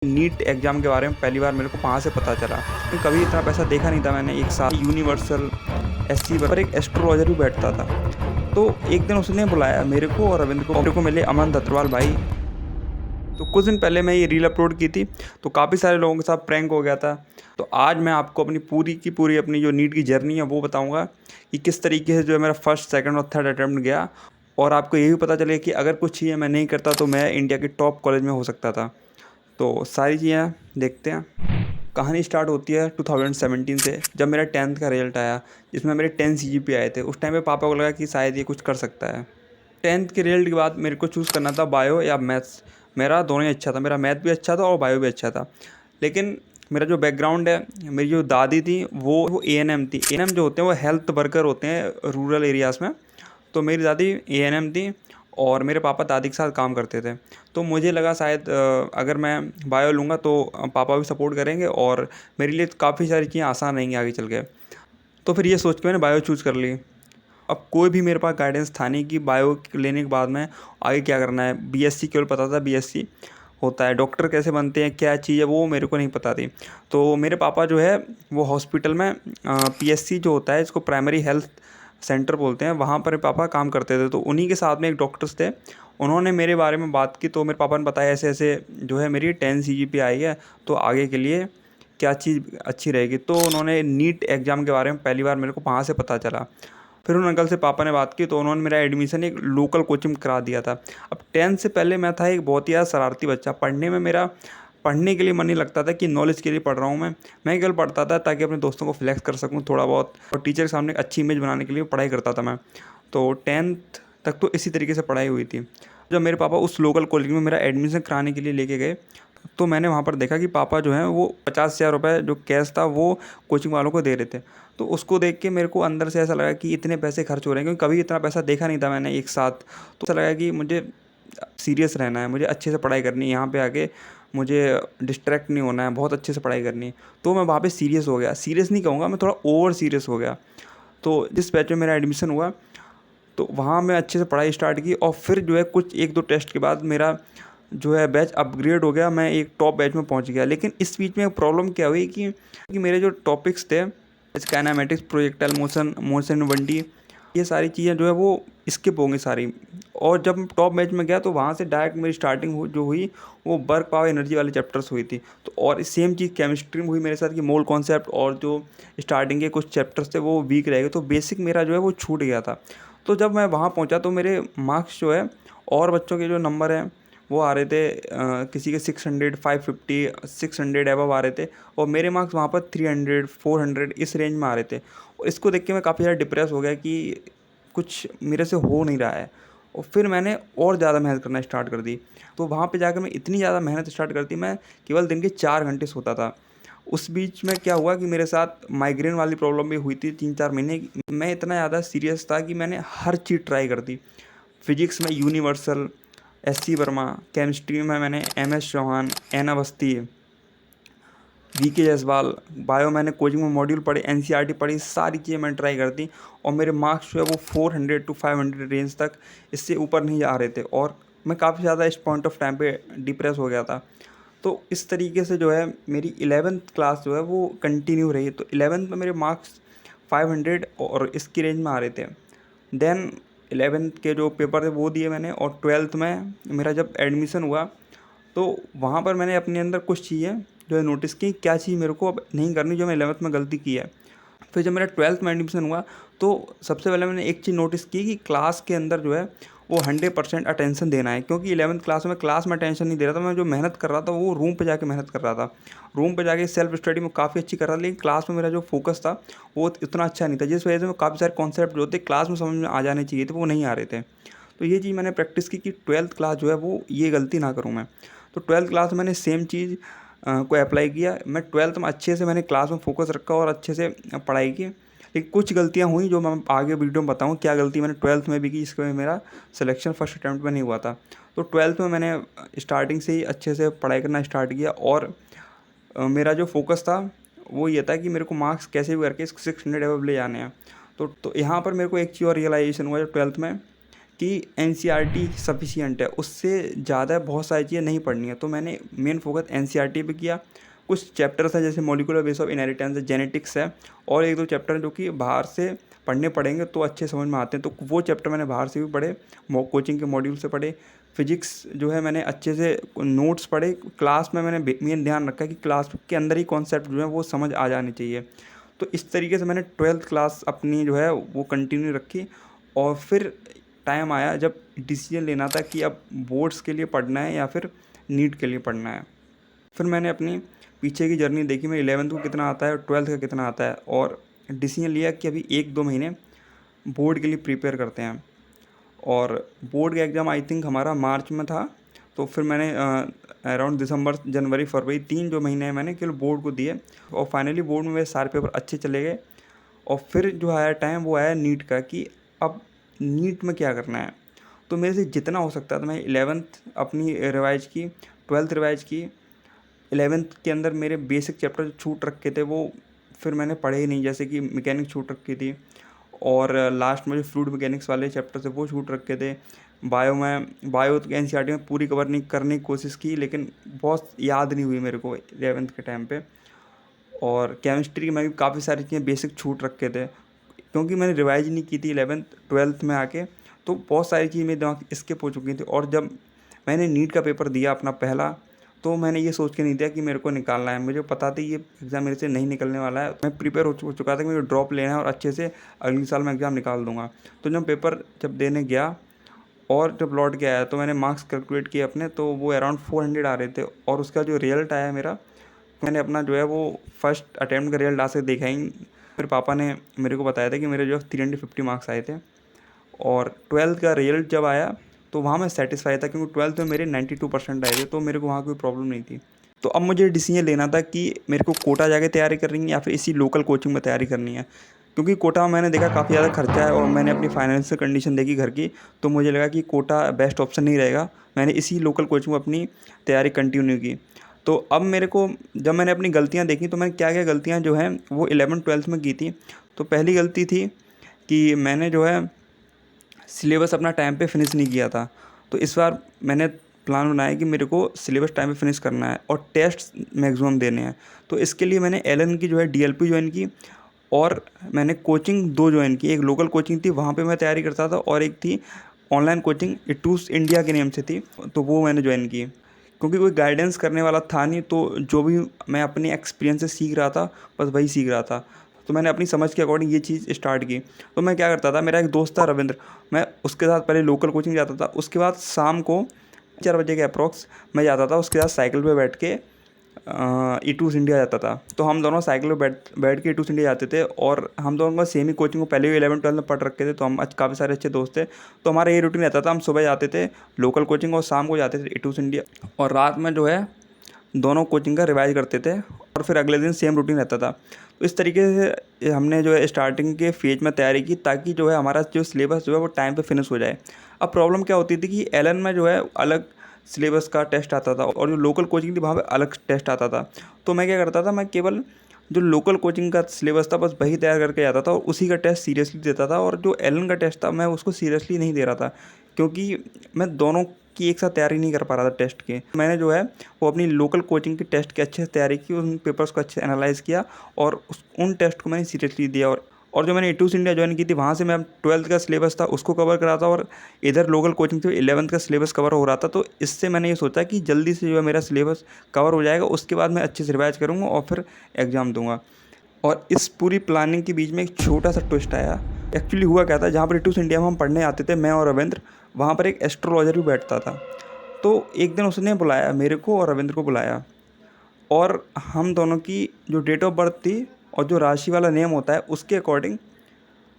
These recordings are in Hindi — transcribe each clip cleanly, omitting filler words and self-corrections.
नीट एग्ज़ाम के बारे में पहली बार मेरे को वहाँ से पता चला। कभी इतना पैसा देखा नहीं था मैंने। एक साथ यूनिवर्सल एससी पर एक एस्ट्रोलॉजर भी बैठता था। तो एक दिन उसने बुलाया मेरे को और रविंद्र को। मेरे को मिले अमन दत्तवाल भाई। तो कुछ दिन पहले मैं ये रील अपलोड की थी, तो काफ़ी सारे लोगों के साथ प्रैंक हो गया था। तो आज मैं आपको अपनी पूरी की पूरी अपनी जो नीट की जर्नी है वो बताऊँगा कि किस तरीके से जो है मेरा फर्स्ट, सेकंड और थर्ड अटेम्प्ट गया। और आपको ये भी पता चले कि अगर कुछ चीज़ें मैं नहीं करता तो मैं इंडिया के टॉप कॉलेज में हो सकता था। तो सारी चीज़ें देखते हैं। कहानी स्टार्ट होती है 2017 से, जब मेरा 10th का रिजल्ट आया, जिसमें मेरे 10 सीजीपीए आए थे। उस टाइम पे पापा को लगा कि शायद ये कुछ कर सकता है। 10th के रिजल्ट के बाद मेरे को चूज़ करना था बायो या मैथ्स। मेरा दोनों ही अच्छा था, मेरा मैथ भी अच्छा था और बायो भी अच्छा था। लेकिन मेरा जो बैकग्राउंड है, मेरी जो दादी थी वो एएनएम थी। एएनएम जो होते हैं वो हेल्थ वर्कर होते हैं रूरल एरियाज़ में। तो मेरी दादी एएनएम थी और मेरे पापा दादी के साथ काम करते थे। तो मुझे लगा शायद अगर मैं बायो लूँगा तो पापा भी सपोर्ट करेंगे और मेरे लिए काफ़ी सारी चीज़ें आसान रहेंगी आगे चल के। तो फिर ये सोच के मैंने बायो चूज़ कर ली। अब कोई भी मेरे पास गाइडेंस था नहीं कि बायो लेने के बाद में आगे क्या करना है। बीएससी केवल पता था, बीएससी होता है, डॉक्टर कैसे बनते हैं, क्या चीज़ है, वो मेरे को नहीं पता थी। तो मेरे पापा जो है वो हॉस्पिटल में पीएससी जो होता है, इसको प्राइमरी हेल्थ सेंटर बोलते हैं, वहाँ पर पापा काम करते थे। तो उन्हीं के साथ में एक डॉक्टर्स थे, उन्होंने मेरे बारे में बात की। तो मेरे पापा ने बताया ऐसे ऐसे जो है मेरी 10 सीजीपीए आई है, तो आगे के लिए क्या चीज़ अच्छी रहेगी। तो उन्होंने नीट एग्ज़ाम के बारे में पहली बार मेरे को वहाँ से पता चला। फिर उन अंकल से पापा ने बात की, तो उन्होंने मेरा एडमिशन एक लोकल कोचिंग करा दिया था। अब 10th से पहले मैं था एक बहुत ही ज़्यादा शरारती बच्चा। पढ़ने में मेरा पढ़ने के लिए मन नहीं लगता था कि नॉलेज के लिए पढ़ रहा हूँ मैं केवल पढ़ता था ताकि अपने दोस्तों को फ्लैक्स कर सकूँ थोड़ा बहुत, और टीचर के सामने एक अच्छी इमेज बनाने के लिए पढ़ाई करता था मैं। तो 10th तक तो इसी तरीके से पढ़ाई हुई थी। जब मेरे पापा उस लोकल कॉलेज में मेरा एडमिशन कराने के लिए लेके गए, तो मैंने वहाँ पर देखा कि पापा जो हैं वो 50,000 रुपये जो कैश था वो कोचिंग वालों को दे रहे थे। तो उसको देख के मेरे को अंदर से ऐसा लगा कि इतने पैसे खर्च हो रहे हैं, क्योंकि कभी इतना पैसा देखा नहीं था मैंने एक साथ। तो ऐसा लगा कि मुझे सीरियस रहना है, मुझे अच्छे से पढ़ाई करनी है, यहाँ पे आके मुझे डिस्ट्रैक्ट नहीं होना है, बहुत अच्छे से पढ़ाई करनी है। तो मैं वहाँ पे सीरियस हो गया, सीरियस नहीं कहूँगा, मैं थोड़ा ओवर सीरियस हो गया। तो जिस बैच में मेरा एडमिशन हुआ, तो वहाँ मैं अच्छे से पढ़ाई स्टार्ट की और फिर जो है कुछ 1-2 टेस्ट के बाद मेरा जो है बैच अपग्रेड हो गया, मैं एक टॉप बैच में पहुँच गया। लेकिन इस बीच में प्रॉब्लम क्या हुई कि मेरे जो टॉपिक्स थे, kinematics, projectile motion, motion 1D, ये सारी चीज़ें जो है वो स्किप हो गई सारी। और जब टॉप बैच में गया तो वहाँ से डायरेक्ट मेरी स्टार्टिंग जो हुई वो वर्क पावर एनर्जी वाले चैप्टर्स हुई थी। तो और सेम चीज़ केमिस्ट्री में हुई मेरे साथ कि मोल कॉन्सेप्ट और जो स्टार्टिंग के कुछ चैप्टर्स थे वो वीक रह गए, तो बेसिक मेरा जो है वो छूट गया था। तो जब मैं वहाँ पहुँचा तो मेरे मार्क्स जो है और बच्चों के जो नंबर हैं वो आ रहे थे, किसी के 600, 550, 600 एबव आ रहे थे, और मेरे मार्क्स वहाँ पर 300, 400 इस रेंज में आ रहे थे। और इसको देख के मैं काफ़ी ज़्यादा डिप्रेस हो गया कि कुछ मेरे से हो नहीं रहा है। और फिर मैंने और ज़्यादा मेहनत करना स्टार्ट कर दी। तो वहाँ पे जाकर मैं इतनी ज़्यादा मेहनत स्टार्ट कर दी, मैं केवल दिन के 4 घंटे सोता था। उस बीच में क्या हुआ कि मेरे साथ माइग्रेन वाली प्रॉब्लम भी हुई थी 3-4 महीने। मैं इतना ज़्यादा सीरियस था कि मैंने हर चीज़ ट्राई कर दी। फिजिक्स में यूनिवर्सल, एससी वर्मा, केमिस्ट्री में मैंने MS Chauhan, N Awasthi, VK Jaiswal, bio मैंने कोचिंग में मॉड्यूल पढ़े, एनसीईआरटी पढ़ी, सारी चीज़ें मैंने ट्राई कर दी। और मेरे मार्क्स जो है वो 400 to 500 रेंज तक, इससे ऊपर नहीं आ रहे थे। और मैं काफ़ी ज़्यादा इस पॉइंट ऑफ टाइम पे डिप्रेस हो गया था। तो इस तरीके से जो है मेरी 11th क्लास जो है वो कंटिन्यू रही। तो 11th में मेरे मार्क्स 500 और इसकी रेंज में आ रहे थे। देन 11th के जो पेपर थे वो दिए मैंने, और 12th में मेरा जब एडमिशन हुआ तो वहाँ पर मैंने अपने अंदर कुछ चीज़ें जो है नोटिस की, क्या चीज़ मेरे को अब नहीं करनी जो मैं 11th में गलती की है। फिर जब मेरा 12th में एडमिशन हुआ तो सबसे पहले मैंने एक चीज़ नोटिस की कि क्लास के अंदर जो है वो 100% अटेंशन देना है। क्योंकि 11th क्लास में अटेंशन नहीं दे रहा था, मैं जो मेहनत कर रहा था वो रूम पे जाके मेहनत कर रहा था। रूम पे जाके सेल्फ स्टडी में काफ़ी अच्छी कर रहा था, लेकिन क्लास में मेरा जो फोकस था वो इतना अच्छा नहीं था, जिस वजह से मैं काफ़ी सारे कॉन्सेप्ट जो थे क्लास में समझ में आ जाने चाहिए थे वो नहीं आ रहे थे। तो ये चीज़ मैंने प्रैक्टिस की कि 12th क्लास जो है वो ये गलती ना करूँ मैं। तो 12th क्लास में मैंने सेम चीज़ को अप्लाई किया। मैं 12th में अच्छे से मैंने क्लास में फोकस रखा और अच्छे से पढ़ाई की। लेकिन कुछ गलतियाँ हुई जो मैं आगे वीडियो में बताऊँ क्या गलती मैंने 12th में भी की, इसके में मेरा सिलेक्शन फर्स्ट अटैम्प्ट में नहीं हुआ था। तो 12th में मैंने स्टार्टिंग से ही अच्छे से पढ़ाई करना स्टार्ट किया, और मेरा जो फोकस था वो ये था कि मेरे को मार्क्स कैसे भी करके 600 एबव ले जाने हैं। तो यहाँ पर मेरे को एक चीज़ और रियलाइजेशन हुआ जब 12th में, कि एनसीईआरटी सफिशिएंट है, उससे ज़्यादा बहुत सारी चीज़ें नहीं पढ़नी है। तो मैंने मेन फोकस एनसीईआरटी पे किया। कुछ चैप्टर्स हैं जैसे मॉलिक्यूलर बेस ऑफ इनहेरिटेंस है, जेनेटिक्स है, और एक दो चैप्टर हैं जो कि बाहर से पढ़ने पड़ेंगे तो अच्छे समझ में आते हैं, तो वो चैप्टर मैंने बाहर से भी पढ़े, कोचिंग के मॉड्यूल से पढ़े। फिजिक्स जो है मैंने अच्छे से नोट्स पढ़े। क्लास में मैंने मेन ध्यान रखा कि क्लास के अंदर ही कॉन्सेप्ट जो है वो समझ आ जाने चाहिए। तो इस तरीके से मैंने 12th क्लास अपनी जो है वो कंटिन्यू रखी। और फिर टाइम आया जब डिसीजन लेना था कि अब बोर्ड्स के लिए पढ़ना है या फिर नीट के लिए पढ़ना है। फिर मैंने अपनी पीछे की जर्नी देखी, मेरे 11th को कितना आता है और 12th का कितना आता है, और डिसीजन लिया कि अभी 1-2 महीने बोर्ड के लिए प्रिपेयर करते हैं। और बोर्ड का एग्ज़ाम आई थिंक हमारा मार्च में था, तो फिर मैंने अराउंड दिसंबर, जनवरी, फरवरी 3 जो महीने मैंने केवल बोर्ड को दिए, और फाइनली बोर्ड में मेरे सारे पेपर अच्छे चले गए। और फिर जो आया टाइम वो आया नीट का कि अब नीट में क्या करना है। तो मेरे से जितना हो सकता था मैं 11th अपनी रिवाइज की, 12th रिवाइज की। 11th के अंदर मेरे बेसिक चैप्टर जो छूट रखे थे वो फिर मैंने पढ़े ही नहीं, जैसे कि मैकेनिक्स छूट रखी थी, और लास्ट में जो फ्लूइड मैकेनिक्स वाले चैप्टर थे वो छूट रखे थे। बायो तो एनसीईआरटी में पूरी कवर नहीं करने की कोशिश की, लेकिन बहुत याद नहीं हुई मेरे को 11th के टाइम पे। और केमिस्ट्री में भी काफ़ी सारी चीज़ें बेसिक छूट रखे थे, क्योंकि मैंने रिवाइज नहीं की थी 11th 12th में आके, तो बहुत सारी चीज़ मेरे दिमाग स्किप हो चुकी थी। और जब मैंने नीट का पेपर दिया अपना पहला, तो मैंने ये सोच के नहीं दिया कि मेरे को निकालना है, मुझे पता था ये एग्ज़ाम मेरे से नहीं निकलने वाला है। मैं प्रिपेयर हो चुका था कि मुझे ड्रॉप लेना है और अच्छे से अगले साल मैं एग्ज़ाम निकाल दूंगा। तो जब देने गया और जब लौट के आया तो मैंने मार्क्स कैलकुलेट किए अपने, तो वो अराउंड 400 आ रहे थे। और उसका जो रिजल्ट आया मेरा, मैंने अपना जो है वो फर्स्ट अटैम्प्ट का रिजल्ट आ से देखा ही। मेरे पापा ने मेरे को बताया था कि मेरे जो 350 मार्क्स आए थे। और 12th का रिजल्ट जब आया तो वहाँ मैं सेटिस्फाई था, क्योंकि 12th में मेरे 92% आए थे, तो मेरे को वहाँ कोई प्रॉब्लम नहीं थी। तो अब मुझे डिसीजन लेना था कि मेरे को कोटा जाके तैयारी करनी है या फिर इसी लोकल कोचिंग में तैयारी करनी है। क्योंकि कोटा में मैंने देखा काफ़ी ज़्यादा खर्चा है, और मैंने अपनी फाइनेंशियल कंडीशन देखी घर की, तो मुझे लगा कि कोटा बेस्ट ऑप्शन नहीं रहेगा। मैंने इसी लोकल कोचिंग में अपनी तैयारी कंटिन्यू की। तो अब मेरे को, जब मैंने अपनी गलतियाँ देखी, तो मैंने क्या क्या गलतियाँ जो हैं वो 11th-12th में की थी। तो पहली गलती थी कि मैंने जो है सिलेबस अपना टाइम पे फिनिश नहीं किया था। तो इस बार मैंने प्लान बनाया कि मेरे को सिलेबस टाइम पे फिनिश करना है और टेस्ट मैक्सिमम देने हैं। तो इसके लिए मैंने एलन की जो है डीएलपी ज्वाइन की, और मैंने कोचिंग 2 ज्वाइन की। एक लोकल कोचिंग थी, वहाँ पे मैं तैयारी करता था, और एक थी ऑनलाइन कोचिंग, इटूस इंडिया के नेम से थी, तो वो मैंने ज्वाइन की। क्योंकि कोई गाइडेंस करने वाला था नहीं, तो जो भी मैं अपने एक्सपीरियंस से सीख रहा था बस वही सीख रहा था। तो मैंने अपनी समझ के अकॉर्डिंग ये चीज़ स्टार्ट की। तो मैं क्या करता था, मेरा एक दोस्त था रविंद्र, मैं उसके साथ पहले लोकल कोचिंग जाता था, उसके बाद शाम को 4 बजे के अप्रॉक्स मैं जाता था उसके साथ साइकिल पे बैठ के ईटूस इंडिया जाता था। तो हम दोनों साइकिल पे बैठ के ईटूस इंडिया जाते थे, और हम दोनों का सेम ही कोचिंग को पहले भी 11th-12th में पढ़ रखे थे, तो हम काफ़ी सारे अच्छे दोस्त थे। तो हमारा ये रूटीन रहता था, हम सुबह जाते थे लोकल कोचिंग और शाम को जाते थे ईटूस इंडिया, और रात में जो है दोनों कोचिंग का रिवाइज करते थे, और फिर अगले दिन सेम रूटीन रहता था। तो इस तरीके से हमने जो है स्टार्टिंग के फेज में तैयारी की, ताकि जो है हमारा जो सिलेबस जो है वो टाइम पे फिनिश हो जाए। अब प्रॉब्लम क्या होती थी कि एलन में जो है अलग सिलेबस का टेस्ट आता था, और जो लोकल कोचिंग थी वहाँ पे अलग टेस्ट आता था। तो मैं क्या करता था, मैं केवल जो लोकल कोचिंग का सिलेबस था बस वही तैयार करके जाता था, और उसी का टेस्ट सीरियसली देता था। और जो एलन का टेस्ट था मैं उसको सीरियसली नहीं दे रहा था, क्योंकि मैं दोनों की एक साथ तैयारी नहीं कर पा रहा था टेस्ट के। मैंने जो है वो अपनी लोकल कोचिंग के टेस्ट की अच्छे से तैयारी की, उन पेपर्स को अच्छे से एनालाइज़ किया, और उन टेस्ट को मैंने सीरियसली दिया। और जो मैंने ईटूस इंडिया ज्वाइन की थी वहाँ से मैं 12th का सिलेबस था उसको कवर करा था, और इधर लोकल कोचिंग से 11th का सिलेबस कवर हो रहा था। तो इससे मैंने ये सोचा कि जल्दी से जो है मेरा सिलेबस कवर हो जाएगा, उसके बाद मैं अच्छे से रिवाइज करूँगा और फिर एग्ज़ाम दूँगा। और इस पूरी प्लानिंग के बीच में एक छोटा सा ट्विस्ट आया। एक्चुअली हुआ क्या था, जहाँ पर ईटूस इंडिया में हम पढ़ने आते थे मैं और रविंद्र, वहाँ पर एक एस्ट्रोलॉजर भी बैठता था। तो एक दिन उसने बुलाया मेरे को और रविंद्र को बुलाया, और हम दोनों की जो डेट ऑफ बर्थ थी और जो राशि वाला नेम होता है उसके अकॉर्डिंग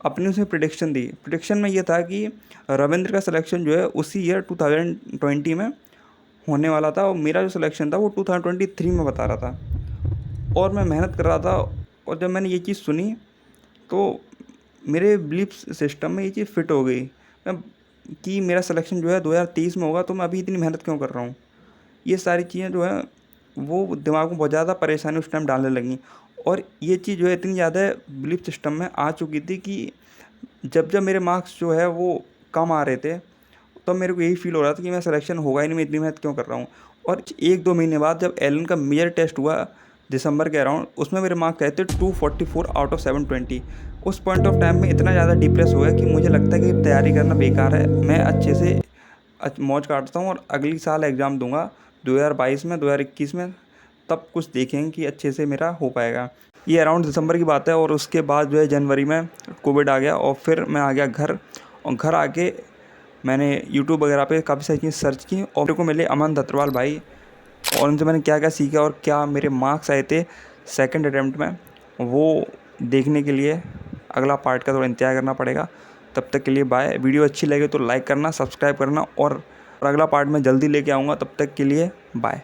अपनी उसने प्रिडिक्शन दी। प्रिडिक्शन में ये था कि रविंद्र का सिलेक्शन जो है उसी ईयर 2020 में होने वाला था, और मेरा जो सिलेक्शन था वो 2023 में बता रहा था। और मैं मेहनत कर रहा था, और जब मैंने ये चीज़ सुनी तो मेरे बिलीफ सिस्टम में ये चीज़ फिट हो गई मैं कि मेरा सिलेक्शन जो है 2023 में होगा, तो मैं अभी इतनी मेहनत क्यों कर रहा हूँ। ये सारी चीज़ें जो है वो दिमाग में बहुत ज़्यादा परेशानी उस टाइम डालने लगी, और ये चीज़ जो है इतनी ज़्यादा बिलीफ सिस्टम में आ चुकी थी कि जब मेरे मार्क्स जो है वो कम आ रहे थे, तो मेरे को यही फील हो रहा था कि मैं सिलेक्शन होगा ही नहीं, मैं इतनी मेहनत क्यों कर रहा हूँ। और 1-2 महीने बाद जब एलन का मेजर टेस्ट हुआ दिसंबर के अराउंड, उसमें मेरे मार्क्स आए थे 244 आउट ऑफ 720। उस पॉइंट ऑफ टाइम में इतना ज़्यादा डिप्रेस हो गया कि मुझे लगता है कि तैयारी करना बेकार है, मैं अच्छे से मौज काटता हूँ और अगली साल एग्ज़ाम दूंगा 2022 में, 2021 में, तब कुछ देखेंगे कि अच्छे से मेरा हो पाएगा। ये अराउंड दिसंबर की बात है। और उसके बाद जो है जनवरी में कोविड आ गया और फिर मैं आ गया घर, और घर आके मैंने यूट्यूब वगैरह पे काफ़ी सारी चीज़ सर्च की और मेरे को मिले अमन दत्तरवाल भाई, और उनसे मैंने क्या क्या सीखा और क्या मेरे मार्क्स आए थे सेकंड अटैम्प्ट में, वो देखने के लिए अगला पार्ट का थोड़ा इंतजार करना पड़ेगा। तब तक के लिए बाय। वीडियो अच्छी लगे तो लाइक करना, सब्सक्राइब करना, और अगला पार्ट मैं जल्दी लेके आऊँगा। तब तक के लिए बाय।